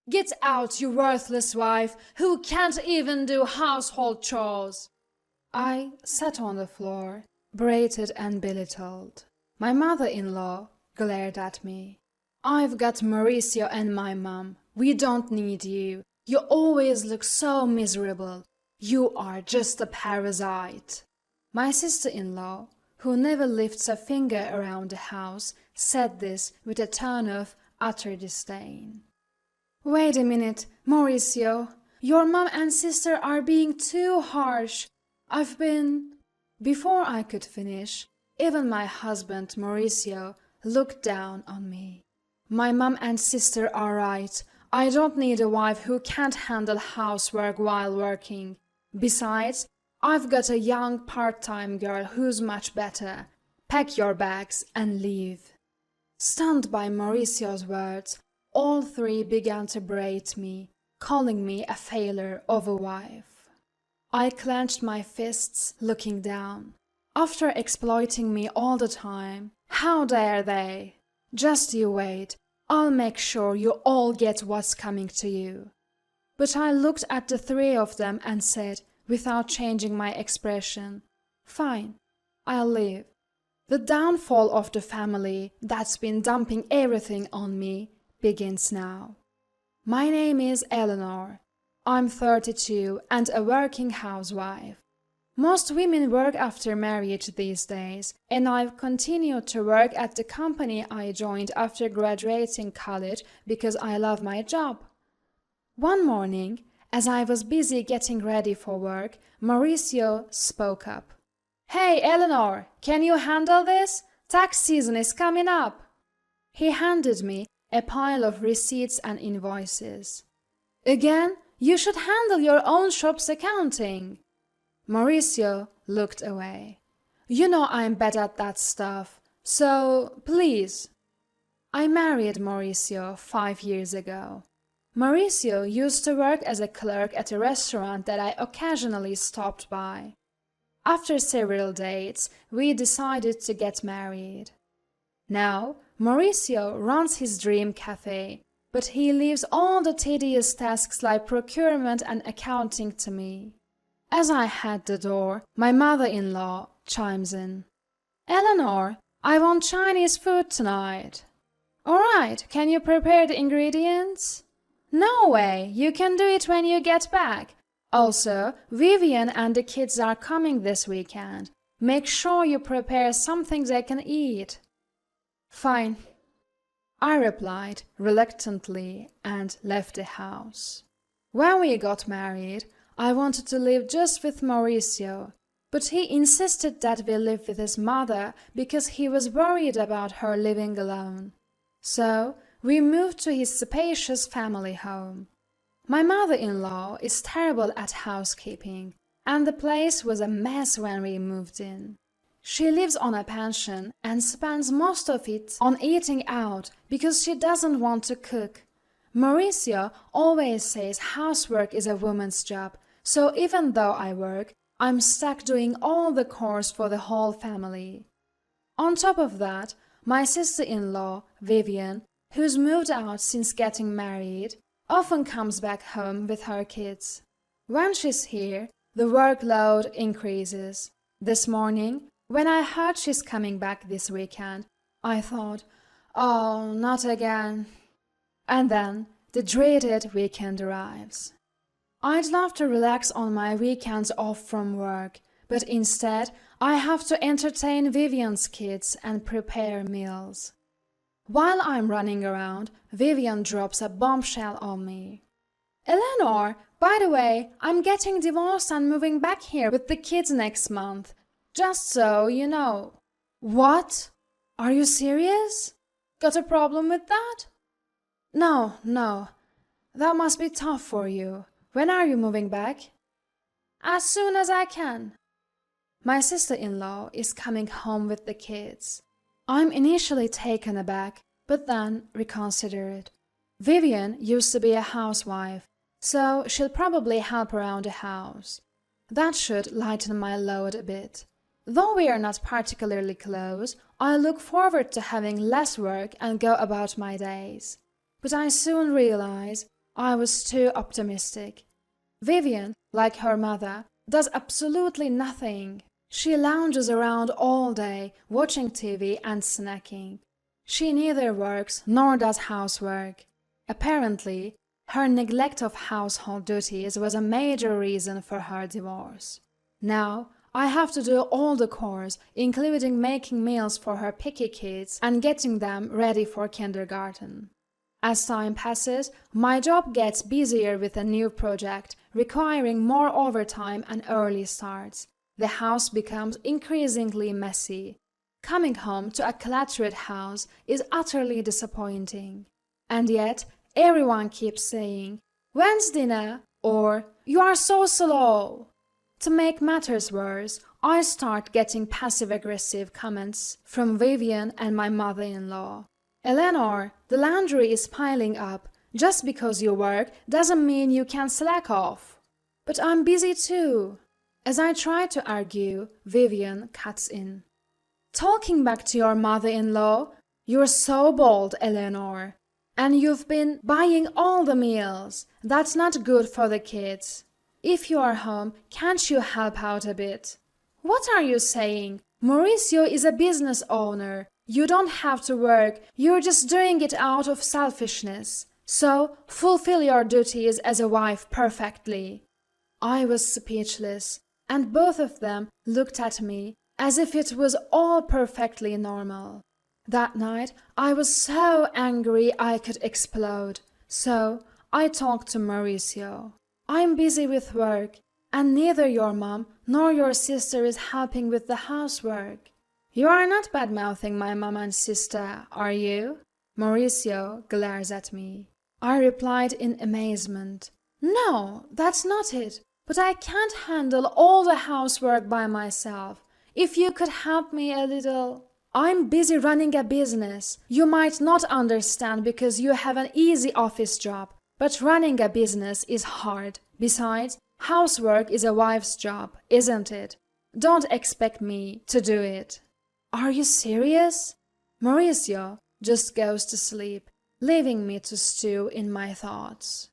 Get out, you worthless wife, who can't even do household chores. I sat on the floor, berated and belittled. My mother-in-law glared at me. I've got Mauricio and my mom. We don't need you. You always look so miserable. You are just a parasite. My sister-in-law, who never lifts a finger around the house, said this with a tone of utter disdain. Wait a minute, Mauricio. Your mom and sister are being too harsh. Before I could finish, even my husband, Mauricio, looked down on me. My mom and sister are right. I don't need a wife who can't handle housework while working. Besides, I've got a young part-time girl who's much better. Pack your bags and leave. Stunned by Mauricio's words, all three began to berate me, calling me a failure of a wife. I clenched my fists, looking down. After exploiting me all the time, how dare they? Just you wait, I'll make sure you all get what's coming to you. But I looked at the three of them and said, without changing my expression, fine, I'll leave. The downfall of the family that's been dumping everything on me begins now. My name is Eleanor. I'm 32 and a working housewife. Most women work after marriage these days, and I've continued to work at the company I joined after graduating college because I love my job. One morning, as I was busy getting ready for work, Mauricio spoke up. Hey, Eleanor, can you handle this? Tax season is coming up. He handed me a pile of receipts and invoices. Again, you should handle your own shop's accounting. Mauricio looked away. You know I'm bad at that stuff, so please. I married Mauricio 5 years ago. Mauricio used to work as a clerk at a restaurant that I occasionally stopped by. After several dates, we decided to get married. Now, Mauricio runs his dream cafe, but he leaves all the tedious tasks like procurement and accounting to me. As I head the door, my mother-in-law chimes in. Eleanor, I want Chinese food tonight. All right, can you prepare the ingredients? No way, you can do it when you get back. Also, Vivian and the kids are coming this weekend. Make sure you prepare something they can eat. Fine, I replied reluctantly and left the house. When we got married, I wanted to live just with Mauricio, but he insisted that we live with his mother because he was worried about her living alone. So, we moved to his spacious family home. My mother-in-law is terrible at housekeeping, and the place was a mess when we moved in. She lives on a pension and spends most of it on eating out because she doesn't want to cook. Mauricio always says housework is a woman's job, so even though I work, I'm stuck doing all the chores for the whole family. On top of that, my sister-in-law, Vivian, who's moved out since getting married, often comes back home with her kids. When she's here, the workload increases. This morning, when I heard she's coming back this weekend, I thought, oh, not again. And then the dreaded weekend arrives. I'd love to relax on my weekends off from work, but instead I have to entertain Vivian's kids and prepare meals. While I'm running around, Vivian drops a bombshell on me. Eleanor, by the way, I'm getting divorced and moving back here with the kids next month. Just so you know. What? Are you serious? Got a problem with that? No. That must be tough for you. When are you moving back? As soon as I can. My sister-in-law is coming home with the kids. I'm initially taken aback, but then reconsidered. Vivian used to be a housewife, so she'll probably help around the house. That should lighten my load a bit. Though we are not particularly close, I look forward to having less work and go about my days. But I soon realize I was too optimistic. Vivian, like her mother, does absolutely nothing. She lounges around all day, watching TV and snacking. She neither works nor does housework. Apparently, her neglect of household duties was a major reason for her divorce. Now, I have to do all the chores, including making meals for her picky kids and getting them ready for kindergarten. As time passes, my job gets busier with a new project, requiring more overtime and early starts. The house becomes increasingly messy. Coming home to a cluttered house is utterly disappointing. And yet, everyone keeps saying, "When's dinner?" or "You are so slow." To make matters worse, I start getting passive-aggressive comments from Vivian and my mother-in-law. "Eleanor, the laundry is piling up. Just because you work doesn't mean you can slack off." "But I'm busy too." As I try to argue, Vivian cuts in. "Talking back to your mother-in-law, you're so bold, Eleanor. And you've been buying all the meals. That's not good for the kids. If you are home, can't you help out a bit?" "What are you saying? Mauricio is a business owner. You don't have to work. You're just doing it out of selfishness. So, fulfill your duties as a wife perfectly." I was speechless, and both of them looked at me as if it was all perfectly normal. That night, I was so angry I could explode. So, I talked to Mauricio. "I'm busy with work, and neither your mom nor your sister is helping with the housework." "You are not bad-mouthing my mom and sister, are you?" Mauricio glares at me. I replied in amazement. "No, that's not it. But I can't handle all the housework by myself. If you could help me a little." "I'm busy running a business. You might not understand because you have an easy office job, but running a business is hard. Besides, housework is a wife's job, isn't it? Don't expect me to do it." "Are you serious?" Mauricio just goes to sleep, leaving me to stew in my thoughts.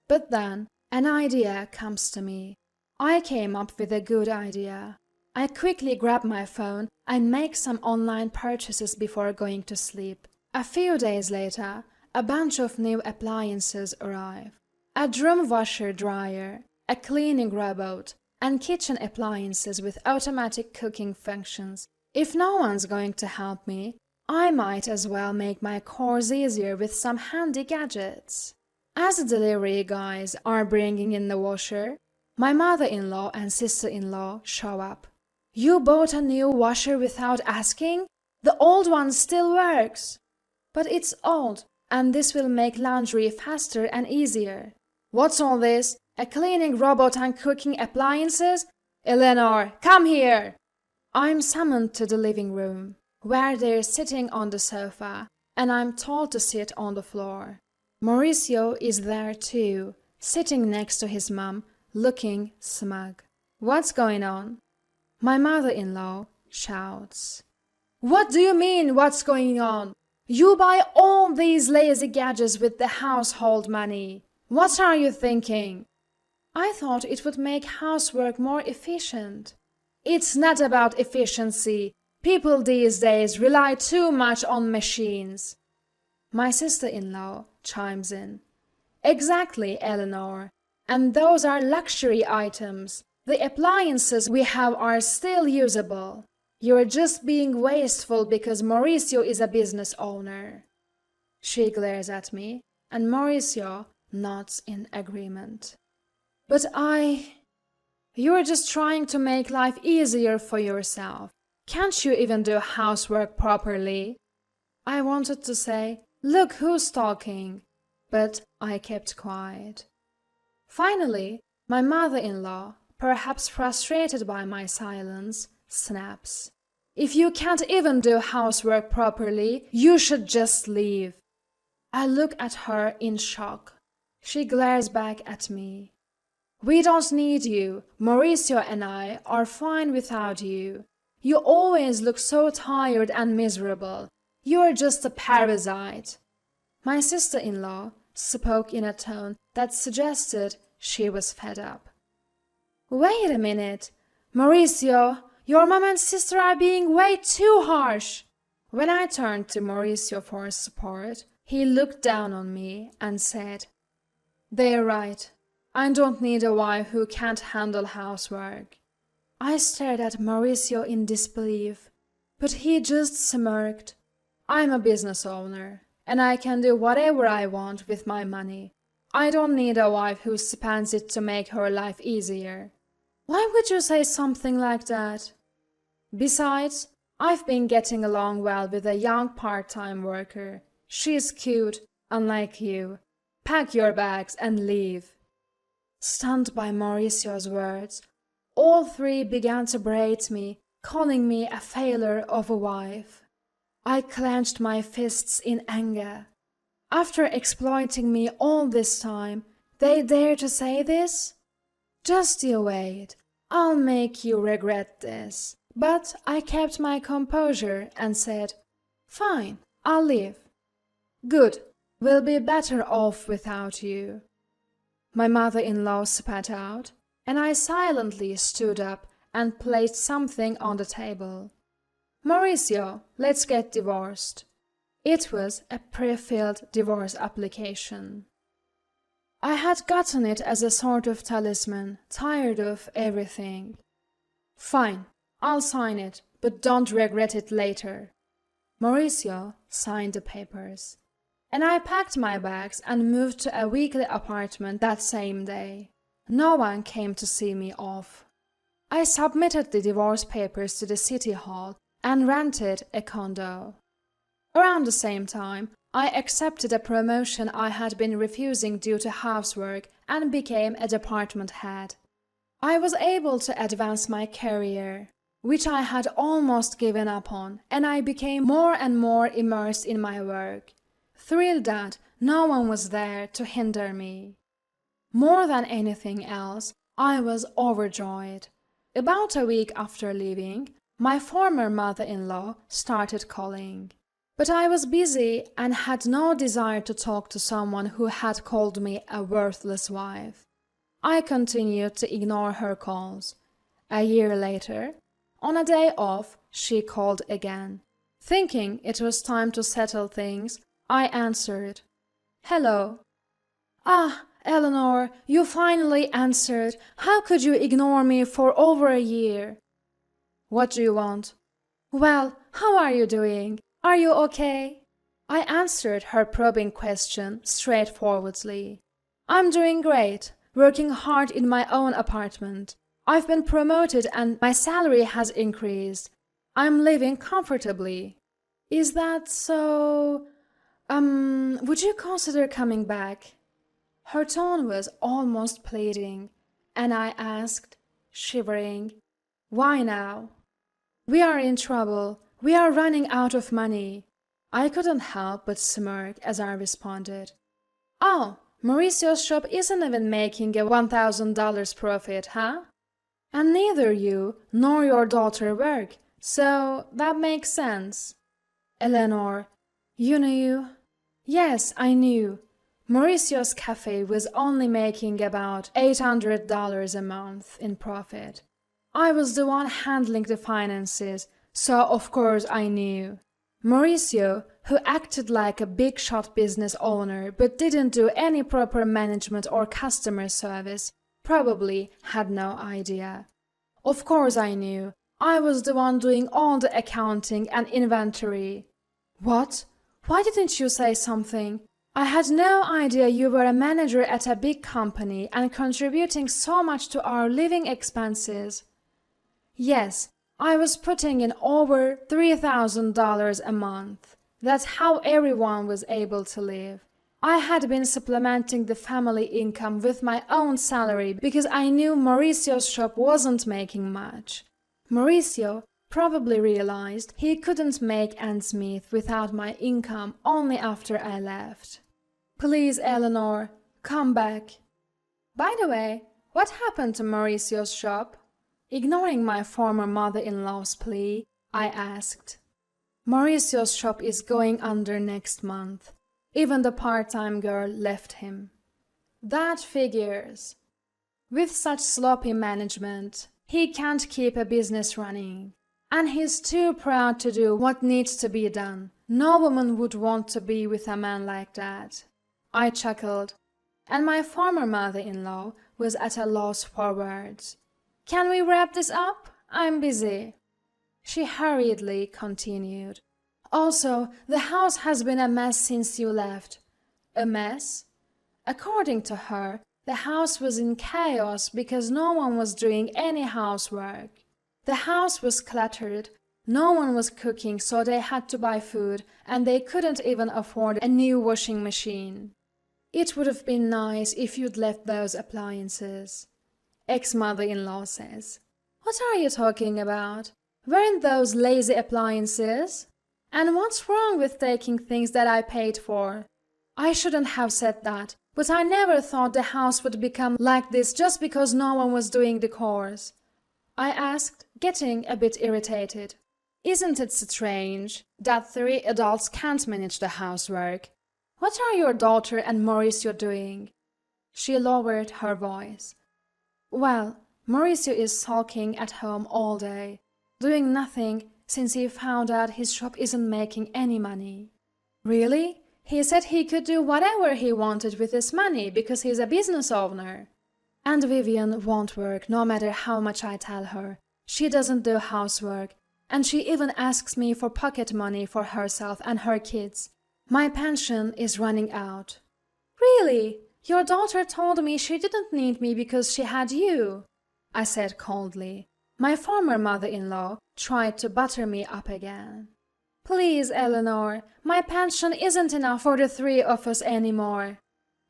But then an idea comes to me. I came up with a good idea. I quickly grab my phone and make some online purchases before going to sleep. A few days later, a bunch of new appliances arrive. A drum washer-dryer, a cleaning robot, and kitchen appliances with automatic cooking functions. If no one's going to help me, I might as well make my chores easier with some handy gadgets. As the delivery guys are bringing in the washer, my mother-in-law and sister-in-law show up. "You bought a new washer without asking? The old one still works." "But it's old, and this will make laundry faster and easier." "What's all this? A cleaning robot and cooking appliances? Eleanor, come here!" I'm summoned to the living room, where they're sitting on the sofa, and I'm told to sit on the floor. Mauricio is there too, sitting next to his mom, looking smug. "What's going on?" My mother-in-law shouts. "What do you mean, what's going on? You buy all these lazy gadgets with the household money. What are you thinking?" "I thought it would make housework more efficient." "It's not about efficiency. People these days rely too much on machines." My sister-in-law chimes in. "Exactly, Eleanor. And those are luxury items. The appliances we have are still usable. You're just being wasteful because Mauricio is a business owner." She glares at me, and Mauricio nods in agreement. "But You're just trying to make life easier for yourself. Can't you even do housework properly?" I wanted to say, "Look who's talking," but I kept quiet. Finally, my mother-in-law, perhaps frustrated by my silence, snaps. "If you can't even do housework properly, you should just leave." I look at her in shock. She glares back at me. "We don't need you. Mauricio and I are fine without you. You always look so tired and miserable. You're just a parasite." My sister-in-law spoke in a tone that suggested she was fed up. "Wait a minute. Mauricio, your mom and sister are being way too harsh." When I turned to Mauricio for support, he looked down on me and said, "They're right. I don't need a wife who can't handle housework." I stared at Mauricio in disbelief, but he just smirked. "I'm a business owner, and I can do whatever I want with my money. I don't need a wife who spends it to make her life easier." "Why would you say something like that?" "Besides, I've been getting along well with a young part-time worker. She's cute, unlike you. Pack your bags and leave." Stunned by Mauricio's words, all three began to berate me, calling me a failure of a wife. I clenched my fists in anger. After exploiting me all this time, they dare to say this? Just you wait. I'll make you regret this. But I kept my composure and said, "Fine, I'll leave." "Good, we'll be better off without you." My mother-in-law spat out, and I silently stood up and placed something on the table. "Mauricio, let's get divorced." It was a pre-filled divorce application. I had gotten it as a sort of talisman, tired of everything. "Fine, I'll sign it, but don't regret it later." Mauricio signed the papers, and I packed my bags and moved to a weekly apartment that same day. No one came to see me off. I submitted the divorce papers to the city hall and rented a condo. Around the same time, I accepted a promotion I had been refusing due to housework and became a department head. I was able to advance my career, which I had almost given up on, and I became more and more immersed in my work, thrilled that no one was there to hinder me. More than anything else, I was overjoyed. About a week after leaving, my former mother-in-law started calling. But I was busy and had no desire to talk to someone who had called me a worthless wife. I continued to ignore her calls. A year later, on a day off, she called again. Thinking it was time to settle things, I answered. "Hello." "Ah, Eleanor, you finally answered. How could you ignore me for over a year?" "What do you want?" "Well, how are you doing? Are you okay?" I answered her probing question straightforwardly. "I'm doing great, working hard in my own apartment. I've been promoted and my salary has increased. I'm living comfortably." "Is that so? Would you consider coming back?" Her tone was almost pleading, and I asked, shivering, "Why now?" "We are in trouble. We are running out of money." I couldn't help but smirk as I responded. "Oh, Mauricio's shop isn't even making a $1,000 profit, huh? And neither you nor your daughter work, so that makes sense." "Eleanor, you knew?" "Yes, I knew. Mauricio's cafe was only making about $800 a month in profit. I was the one handling the finances, so of course I knew. Mauricio, who acted like a big-shot business owner but didn't do any proper management or customer service, probably had no idea. Of course I knew. I was the one doing all the accounting and inventory." "What? Why didn't you say something? I had no idea you were a manager at a big company and contributing so much to our living expenses." "Yes, I was putting in over $3,000 a month. That's how everyone was able to live. I had been supplementing the family income with my own salary because I knew Mauricio's shop wasn't making much. Mauricio probably realized he couldn't make ends meet without my income only after I left." "Please, Eleanor, come back." "By the way, what happened to Mauricio's shop?" Ignoring my former mother-in-law's plea, I asked. "Mauricio's shop is going under next month. Even the part-time girl left him. That figures. With such sloppy management, he can't keep a business running. And he's too proud to do what needs to be done. No woman would want to be with a man like that. I chuckled, and my former mother-in-law was at a loss for words. Can we wrap this up? I'm busy. She hurriedly continued. Also, the house has been a mess since you left. A mess? According to her, the house was in chaos because no one was doing any housework. The house was cluttered, no one was cooking, so they had to buy food, and they couldn't even afford a new washing machine. It would have been nice if you'd left those appliances. Ex-mother-in-law says. What are you talking about? Weren't those lazy appliances? And what's wrong with taking things that I paid for? I shouldn't have said that, but I never thought the house would become like this just because no one was doing the chores. I asked, getting a bit irritated. Isn't it strange that 3 adults can't manage the housework? What are your daughter and Mauricio doing? She lowered her voice. Well, Mauricio is sulking at home all day, doing nothing since he found out his shop isn't making any money. Really? He said he could do whatever he wanted with his money because he's a business owner. And Vivian won't work no matter how much I tell her. She doesn't do housework, and she even asks me for pocket money for herself and her kids. My pension is running out. Really? Your daughter told me she didn't need me because she had you, I said coldly. My former mother-in-law tried to butter me up again. Please, Eleanor, my pension isn't enough for the 3 of us anymore.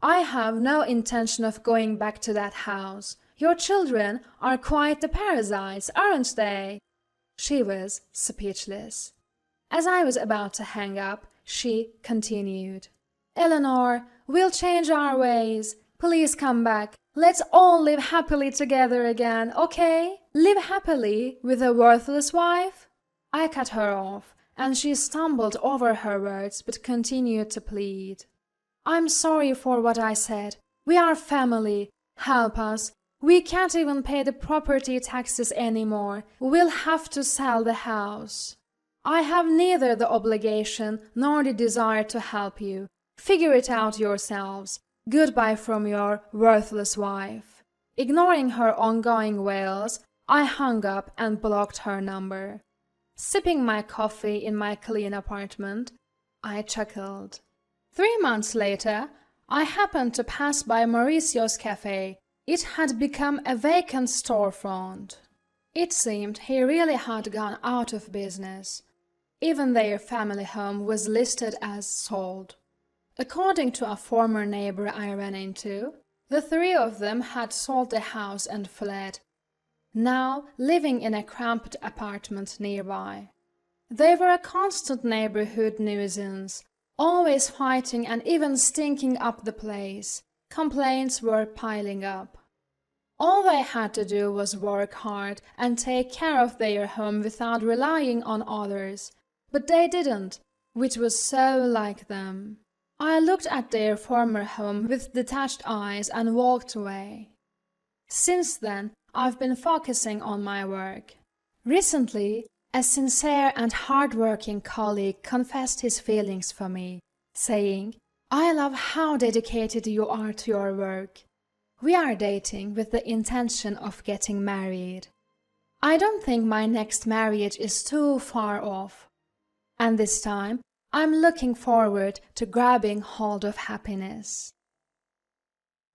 I have no intention of going back to that house. Your children are quite the parasites, aren't they? She was speechless. As I was about to hang up, she continued. Eleanor, we'll change our ways. Please come back. Let's all live happily together again, okay? Live happily with a worthless wife? I cut her off, and she stumbled over her words but continued to plead. I'm sorry for what I said. We are family. Help us. We can't even pay the property taxes anymore. We'll have to sell the house. I have neither the obligation nor the desire to help you. Figure it out yourselves. Goodbye from your worthless wife. Ignoring her ongoing wails, I hung up and blocked her number. Sipping my coffee in my clean apartment, I chuckled. 3 months later, I happened to pass by Mauricio's cafe. It had become a vacant storefront. It seemed he really had gone out of business. Even their family home was listed as sold. According to a former neighbor I ran into, the 3 of them had sold the house and fled, now living in a cramped apartment nearby. They were a constant neighborhood nuisance, always fighting and even stinking up the place. Complaints were piling up. All they had to do was work hard and take care of their home without relying on others, but they didn't, which was so like them. I looked at their former home with detached eyes and walked away. Since then, I've been focusing on my work. Recently, a sincere and hard-working colleague confessed his feelings for me, saying, I love how dedicated you are to your work. We are dating with the intention of getting married. I don't think my next marriage is too far off. And this time, I'm looking forward to grabbing hold of happiness.